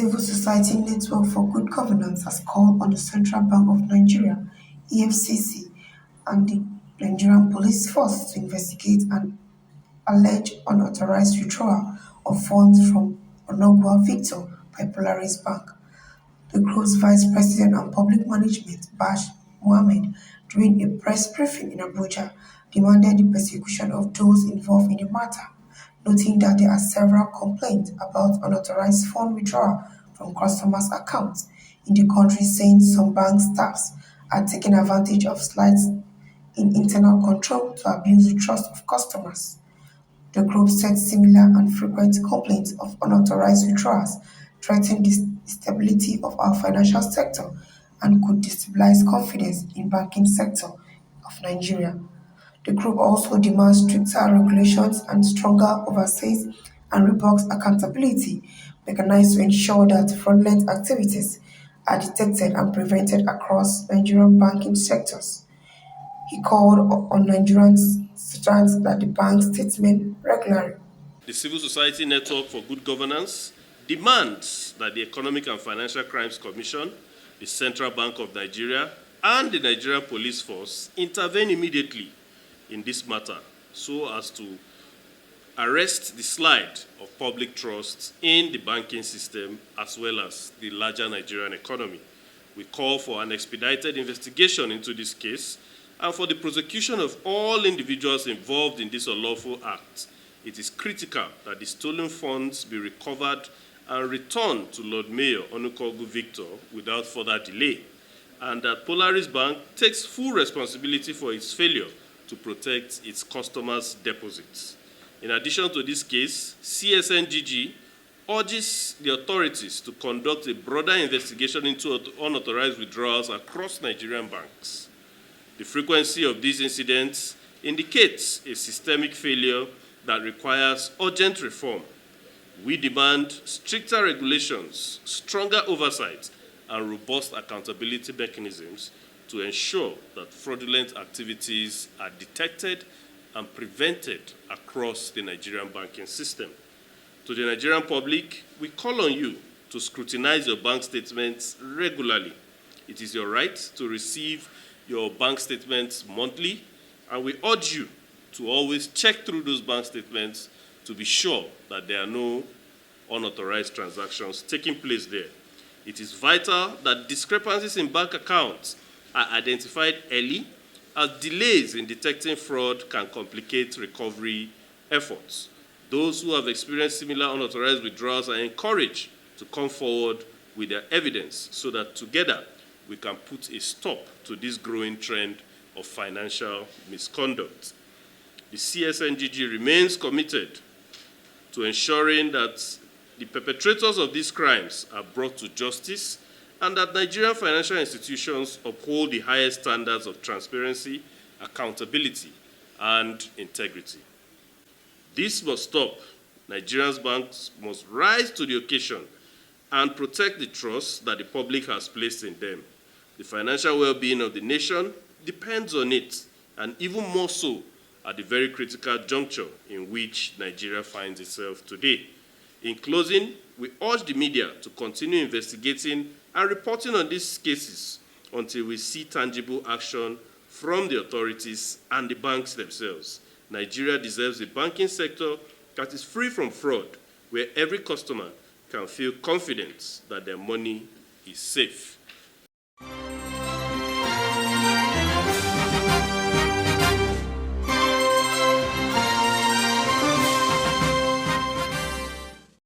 Civil Society Network for Good Governance has called on the Central Bank of Nigeria (EFCC) and the Nigerian Police Force to investigate an alleged unauthorized withdrawal of funds from Onukogwu Victor by Polaris Bank. The group's vice president and public management, Mohammed, during a press briefing in Abuja, demanded the prosecution of those involved in the matter, noting that there are several complaints about unauthorized fund withdrawal from customers' accounts in the country, saying some bank staffs are taking advantage of slights in internal control to abuse the trust of customers. The group said similar and frequent complaints of unauthorized withdrawals threaten the stability of our financial sector and could destabilize confidence in banking sector of Nigeria. The group also demands stricter regulations and stronger oversight and robust accountability mechanisms to ensure that fraudulent activities are detected and prevented across Nigerian banking sectors. He called on Nigerians to that the bank statement regularly. The Civil Society Network for Good Governance demands that the Economic and Financial Crimes Commission, the Central Bank of Nigeria, and the Nigerian Police Force intervene immediately in this matter so as to arrest the slide of public trust in the banking system as well as the larger Nigerian economy. We call for an expedited investigation into this case and for the prosecution of all individuals involved in this unlawful act. It is critical that the stolen funds be recovered and returned to Lord Mayor Onukogwu Victor without further delay, and that Polaris Bank takes full responsibility for its failure to protect its customers' deposits. In addition to this case, CSNGG urges the authorities to conduct a broader investigation into unauthorized withdrawals across Nigerian banks. The frequency of these incidents indicates a systemic failure that requires urgent reform. We demand stricter regulations, stronger oversight, and robust accountability mechanisms to ensure that fraudulent activities are detected and prevented across the Nigerian banking system. To the Nigerian public, we call on you to scrutinize your bank statements regularly. It is your right to receive your bank statements monthly, and we urge you to always check through those bank statements to be sure that there are no unauthorized transactions taking place there. It is vital that discrepancies in bank accounts are identified early, as delays in detecting fraud can complicate recovery efforts. Those who have experienced similar unauthorized withdrawals are encouraged to come forward with their evidence so that together we can put a stop to this growing trend of financial misconduct. The CSNGG remains committed to ensuring that the perpetrators of these crimes are brought to justice and that Nigerian financial institutions uphold the highest standards of transparency, accountability, and integrity. This must stop. Nigeria's banks must rise to the occasion and protect the trust that the public has placed in them. The financial well-being of the nation depends on it, and even more so at the very critical juncture in which Nigeria finds itself today. In closing, we urge the media to continue investigating and reporting on these cases until we see tangible action from the authorities and the banks themselves. Nigeria deserves a banking sector that is free from fraud, where every customer can feel confident that their money is safe.